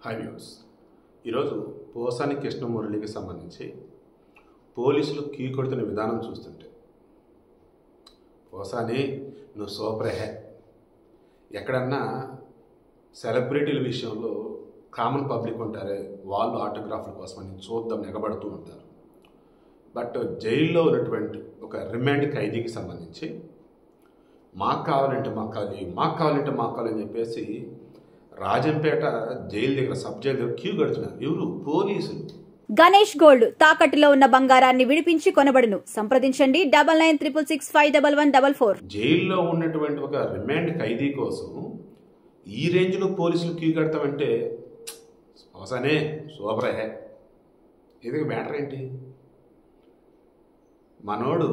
High views. ఈరోజు పోసాని కృష్ణమురళికి సంబంధించి పోలీసులు కీ కొడుతున్న విధానం చూస్తుంటే పోసాని నువ్వు సూపర్ హే. ఎక్కడన్నా సెలబ్రిటీల విషయంలో కామన్ పబ్లిక్ ఉంటారే, వాళ్ళు ఆటోగ్రాఫ్ల కోసమని చూద్దాం ఎగబడుతూ ఉంటారు. బట్ జైల్లో ఉన్నటువంటి ఒక రిమాండ్ ఖైదీకి సంబంధించి మాకు కావాలంటే మాకు కావాలి, మాకు కావాలంటే మాకు కావాలి అని చెప్పేసి రాజంపేట జైలు దగ్గర సబ్ జైలు దగ్గర క్యూ కడుతున్నారు. ఎవరు? పోలీసులు. గణేష్ గోల్డ్ తాకట్టులో ఉన్న బంగారాన్ని విడిపించి కొనబడును. సంప్రదించండి 9966611144. జైల్లో ఉన్నటువంటి ఒక రిమాండ్ ఖైదీ కోసం ఈ రేంజ్లో పోలీసులు క్యూ కడతామంటే అవసరనే సూపర్ హే. ఇది మ్యాటర్ ఏంటి? మనోడు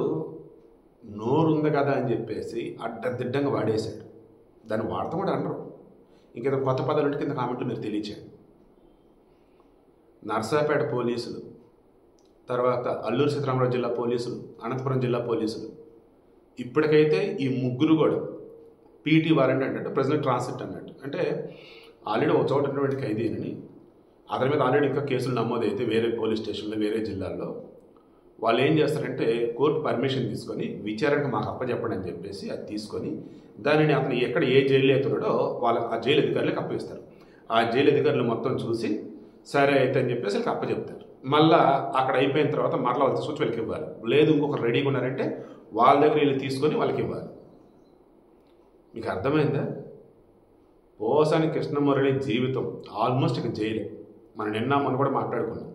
నోరు ఉంది కదా అని చెప్పేసి అడ్డదిడ్డంగా వాడేశాడు. దాన్ని వాడతాం కూడా అనరు. ఇంకేదో కొత్త పదాలు కింద కామెంట్లు మీరు తెలియచేయండి. నర్సాపేట పోలీసులు, తర్వాత అల్లూరు సీతారామరాజు జిల్లా పోలీసులు, అనంతపురం జిల్లా పోలీసులు, ఇప్పటికైతే ఈ ముగ్గురు కూడా పీటీ వారెంట్ అన్నట్టు, ప్రెసిడెంట్ ట్రాన్సిట్ అన్నట్టు, అంటే ఆల్రెడీ ఒక చోట ఉన్నటువంటి ఖైదీని అతని మీద ఆల్రెడీ ఇంకా కేసులు నమోదైతే వేరే పోలీస్ స్టేషన్లో వేరే జిల్లాల్లో వాళ్ళు ఏం చేస్తారంటే కోర్టు పర్మిషన్ తీసుకొని విచారణకు మాకు అప్పచెప్పండి అని చెప్పేసి అది తీసుకొని దానిని అతను ఎక్కడ ఏ జైలు అవుతున్నాడో వాళ్ళ ఆ జైలు అధికారులకు అప్పగిస్తారు. ఆ జైలు అధికారులు మొత్తం చూసి సరే అయితే అని చెప్పేసి వాళ్ళకి అప్పచెప్తారు. మళ్ళీ అక్కడ అయిపోయిన తర్వాత మరలా వాళ్ళకి సూచి వాళ్ళకి ఇవ్వాలి. లేదు ఇంకొకరు రెడీగా ఉన్నారంటే వాళ్ళ దగ్గర వీళ్ళు తీసుకొని వాళ్ళకి ఇవ్వాలి. మీకు అర్థమైందా? పోసాని కృష్ణమురళి జీవితం ఆల్మోస్ట్ ఇక జైలే. మనం నిన్న మొన్న కూడా మాట్లాడుకున్నాం.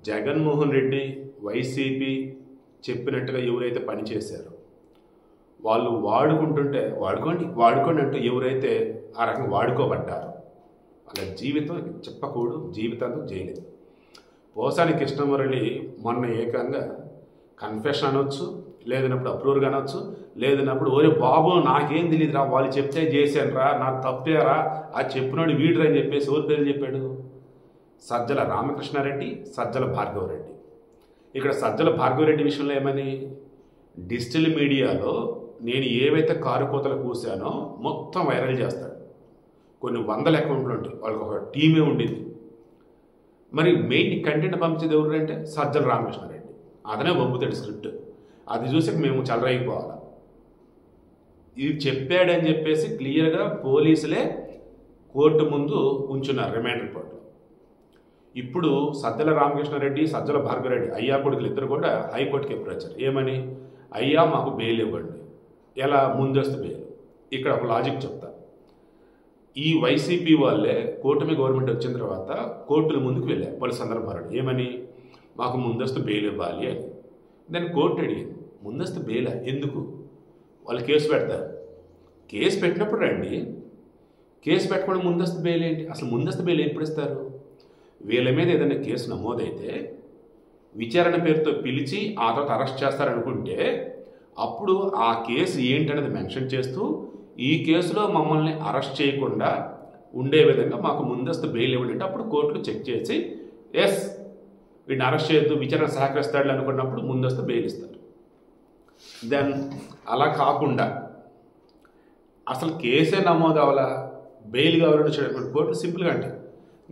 జగన్మోహన్ రెడ్డి వైసీపీ చెప్పినట్టుగా ఎవరైతే పనిచేశారో వాళ్ళు వాడుకుంటుంటే వాడుకోండి అంటూ ఎవరైతే ఆ రకంగా వాడుకోబడ్డారో వాళ్ళ జీవితం చెప్పకూడదు, జీవితాంతం జైలే. పోసాని కృష్ణమురళి మొన్న ఏకంగా కన్ఫెషన్ అనొచ్చు, లేదన్నప్పుడు అప్రూవర్గా అనొచ్చు, లేదన్నప్పుడు ఓరే బాబు నాకేం తెలియదురా, వాళ్ళు చెప్తే చేశానురా, నా తప్పేరా, ఆ చెప్పినోడు వీడురా అని చెప్పేసి ఎవరి పేరు చెప్పాడు? సజ్జల రామకృష్ణారెడ్డి, సజ్జల భార్గవరెడ్డి. ఇక్కడ సజ్జల భార్గవరెడ్డి విషయంలో ఏమని డిజిటల్ మీడియాలో నేను ఏవైతే కారు కోతలు కూసానో మొత్తం వైరల్ చేస్తాడు. కొన్ని వందల అకౌంట్లు ఉంటాయి, వాళ్ళకి ఒక టీమే ఉండింది. మరి మెయిన్ కంటెంట్ పంపించేది ఎవరు అంటే సజ్జల రామకృష్ణారెడ్డి. అతనే పంపుతాడు స్క్రిప్ట్. అది చూసి మేము చలరైపోవాలి. ఇది చెప్పాడని చెప్పేసి క్లియర్గా పోలీసులే కోర్టు ముందు ఉంచున్నారు రిమాండ్ రిపోర్ట్లో. ఇప్పుడు సజ్జల రామకృష్ణారెడ్డి, సజ్జల భార్గవరెడ్డి అయ్యా కొడుకులు ఇద్దరు కూడా హైకోర్టుకి ఎప్పుడు వచ్చారు. ఏమని? అయ్యా మాకు బెయిల్ ఇవ్వండి. ఎలా? ముందస్తు బెయిల్. ఇక్కడ ఒక లాజిక్ చెప్తా. ఈ వైసీపీ వాళ్ళే కూటమి గవర్నమెంట్ వచ్చిన తర్వాత కోర్టుల ముందుకు వెళ్ళారు పలు సందర్భాలు. ఏమని? మాకు ముందస్తు బెయిల్ ఇవ్వాలి అని. దాన్ని కోర్టు అడిగింది. ముందస్తు బెయిల్ ఎందుకు? వాళ్ళు కేసు పెడతారు. కేసు పెట్టినప్పుడు రండి, కేసు పెట్టకుండా ముందస్తు బెయిల్ ఏంటి? అసలు ముందస్తు బెయిల్ ఎప్పుడు ఇస్తారు? వీళ్ళ మీద ఏదైనా కేసు నమోదైతే విచారణ పేరుతో పిలిచి ఆ తర్వాత అరెస్ట్ చేస్తారనుకుంటే అప్పుడు ఆ కేసు ఏంటనేది మెన్షన్ చేస్తూ ఈ కేసులో మమ్మల్ని అరెస్ట్ చేయకుండా ఉండే విధంగా మాకు ముందస్తు బెయిల్ ఇవ్వండి అంటే అప్పుడు కోర్టులు చెక్ చేసి ఎస్ వీడిని అరెస్ట్ చేయొద్దు, విచారణ సహకరిస్తాడు అనుకున్నప్పుడు ముందస్తు బెయిల్ ఇస్తారు. దెన్ అలా కాకుండా అసలు కేసే నమోదు అవ్వాలా, బెయిల్ కావాలని వచ్చేటప్పుడు కోర్టులు సింపుల్గా అంటే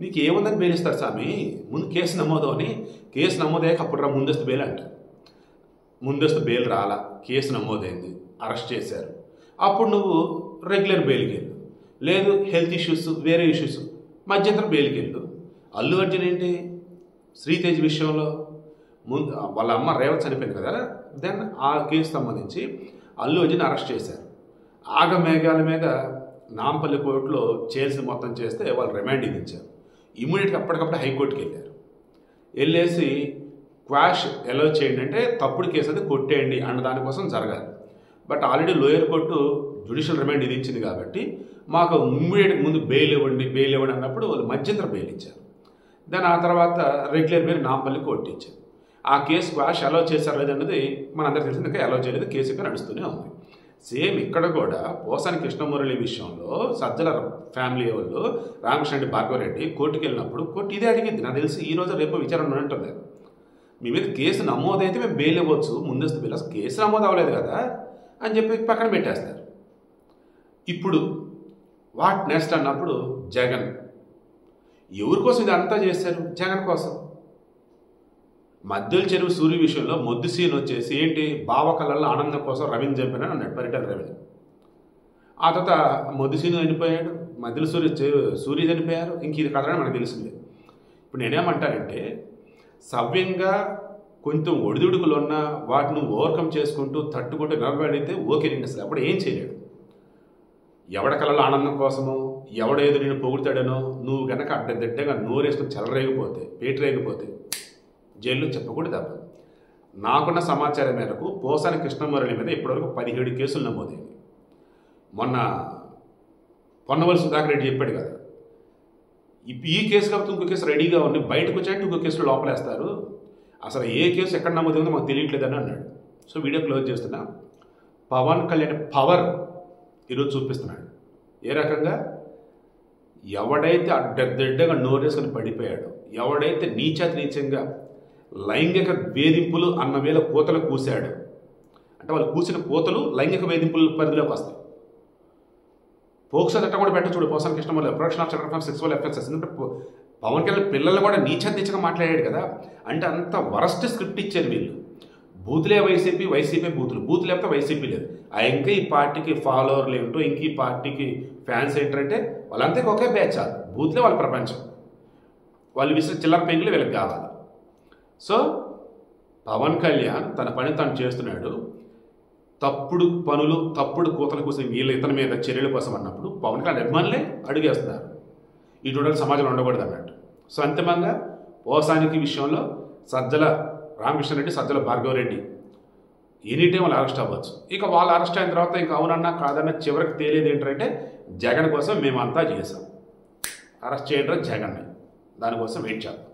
నీకు ఏముందని బెయిల్ ఇస్తారు స్వామి, ముందు కేసు నమోదు అని, కేసు నమోదయ్యాక అప్పుడు రా ముందస్తు బెయిల్ అంటారు. ముందస్తు బెయిల్ రాలా, కేసు నమోదైంది, అరెస్ట్ చేశారు, అప్పుడు నువ్వు రెగ్యులర్ బెయిల్కి వెళ్ళు, లేదు హెల్త్ ఇష్యూస్ వేరే ఇష్యూస్ మధ్యంతర బెయిల్కి వెళ్ళు. అల్లు అర్జున్ ఏంటి శ్రీతేజ్ విషయంలో ముందు వాళ్ళ అమ్మ రేవత్ చనిపోయింది కదా, దెన్ ఆ కేసు సంబంధించి అల్లు అర్జున్ అరెస్ట్ చేశారు. ఆగమేఘాల మీద నాంపల్లి కోర్టులో చేయాల్సిన మొత్తం చేస్తే వాళ్ళు రిమాండ్ ఇచ్చారు. ఇమ్మీడియట్గా అప్పటికప్పుడు హైకోర్టుకి వెళ్ళారు. వెళ్ళేసి క్వాష్ ఎలా చేయండి అంటే తప్పుడు కేసు అది కొట్టేయండి అన్న దానికోసం జరగాలి. But already lower court judicial remand విధించింది కాబట్టి మాకు ఇమ్మీడియట్గా ముందు బెయిల్ ఇవ్వండి అన్నప్పుడు వాళ్ళు మధ్యంతర బెయిల్ ఇచ్చారు. దాని ఆ తర్వాత రెగ్యులర్ బెయిల్ నాంపల్లి కోర్టు ఇచ్చారు. ఆ కేసు క్వాష్ అలౌ చేశారు లేదన్నది మనందరికీ తెలిసింది. ఇంకా అలౌ చేయలేదు, కేసు ఇంకా నడుస్తూనే ఉంది. సేమ్ ఇక్కడ కూడా పోసాని కృష్ణమురళి విషయంలో సజ్జల ఫ్యామిలీ వాళ్ళు రామకృష్ణారెడ్డి, భార్గవరెడ్డి కోర్టుకు వెళ్ళినప్పుడు కోర్టు ఇదే అడిగింది. నాకు తెలిసి ఈ రోజు రేపు విచారణ ఉంటుంది. మీ మీద కేసు నమోదైతే మేము బెయిల్ ఇవ్వచ్చు, ముందస్తు బెయిల్. అసలు కేసు నమోదు అవ్వలేదు కదా అని చెప్పి పక్కన పెట్టేస్తారు. ఇప్పుడు వాట్ నెక్స్ట్ అన్నప్పుడు జగన్ ఎవరి కోసం ఇదంతా చేశారు? జగన్ కోసం. మధ్యల చెరువు సూర్య విషయంలో మొద్దు సీన్ వచ్చేసి ఏంటి, బావ కళ్ళల్లో ఆనందం కోసం రవిని చంపానని అన్నాడు, పరిటాల రవిని. ఆ తర్వాత మొద్దు సీన్ చనిపోయాడు, మధ్యలో సూర్య చనిపోయారు. ఇంక ఇది కథని మనకు తెలిసిందే. ఇప్పుడు నేనేమంటానంటే, సవ్యంగా కొంచెం ఒడిదుడుకులు ఉన్నా వాటిని ఓవర్కమ్ చేసుకుంటూ తట్టుకుంటూ నిలబడితే ఓకే నండి. అసలు అప్పుడు ఏం చేయలేడు. ఎవడ కళలో ఆనందం కోసమో ఎవడేదో నేను పొగుడతాడనో నువ్వు కనుక అడ్డదిడ్డగా నోరేసుకుని చెలరేగిపోతే పేటరేగిపోతే జైల్లో చెప్పకూడదు తప్పదు. నాకున్న సమాచారం మేరకు పోసాని కృష్ణమురళి మీద ఇప్పటివరకు 17 కేసులు నమోదైంది. మొన్న పొన్నవల్లి సుధాకర్ రెడ్డి చెప్పాడు కదా, ఈ కేసు కాకపోతే ఇంకో కేసు రెడీగా ఉంది, బయటకు వచ్చాక ఇంకో కేసులో లోపలేస్తారు, అసలు ఏ కేసు ఎక్కడ నమోదైందో మాకు తెలియట్లేదని అన్నాడు. సో వీడియో క్లోజ్ చేస్తున్నా. పవన్ కళ్యాణ్ పవర్ ఈరోజు చూపిస్తున్నాడు. ఏ రకంగా ఎవడైతే అడ్డదిడ్డగా నోరేసుకొని పడిపోయాడో, ఎవడైతే నీచంగా లైంగిక వేధింపులు అన్న వేళ కూతలు కూశాడు అంటే వాళ్ళు కూసిన కూతలు లైంగిక వేధింపుల పరిధిలోకి వస్తాయి. పోక్సో చట్టం కూడా పెట్ట చూడు, పోసాని కృష్ణమురళి ప్రొడక్షన్ ఆఫ్ చట్టం సెక్సువల్ అఫెన్సెస్. ఎందుకంటే పవన్ కళ్యాణ్ పిల్లలు కూడా నీచంగా మాట్లాడాడు కదా, అంటే అంత వరస్ట్ స్క్రిప్ట్ ఇచ్చారు వీళ్ళు. బూతులే వైసీపీ, వైసీపీ బూతులు లేకపోతే వైసీపీ లేదు. ఇంకా ఈ పార్టీకి ఫాలోవర్లు ఏంటో, ఇంక ఈ పార్టీకి ఫ్యాన్స్ ఏంటంటే వాళ్ళంతా ఒకే బ్యాచ్. బూతులే వాళ్ళ ప్రపంచం. వాళ్ళు విసిరి చిల్లర పెంగులు వీళ్ళకి కావాలి. సో పవన్ కళ్యాణ్ తన పని తను చేస్తున్నాడు. తప్పుడు పనులు, తప్పుడు కూతల కోసం ఇతని మీద చర్యల కోసం అన్నప్పుడు పవన్ కళ్యాణ్ అభిమానులే అడుగేస్తున్నారు. ఇటువంటి సమాజంలో ఉండకూడదు అన్నట్టు. సో అంతిమంగా పోసానికి విషయంలో సజ్జల రామకృష్ణారెడ్డి, సజ్జల భార్గవరెడ్డి ఎనీ టైం వాళ్ళు అరెస్ట్ అవ్వచ్చు. ఇక వాళ్ళు అరెస్ట్ అయిన తర్వాత ఇంకా అవునన్నా కాదన్నా చివరికి తేలేది ఏంటంటే జగన్ కోసం మేమంతా చేసాం, అరెస్ట్ చేయడం జగన్ని, దానికోసం వెయిట్ చేద్దాం.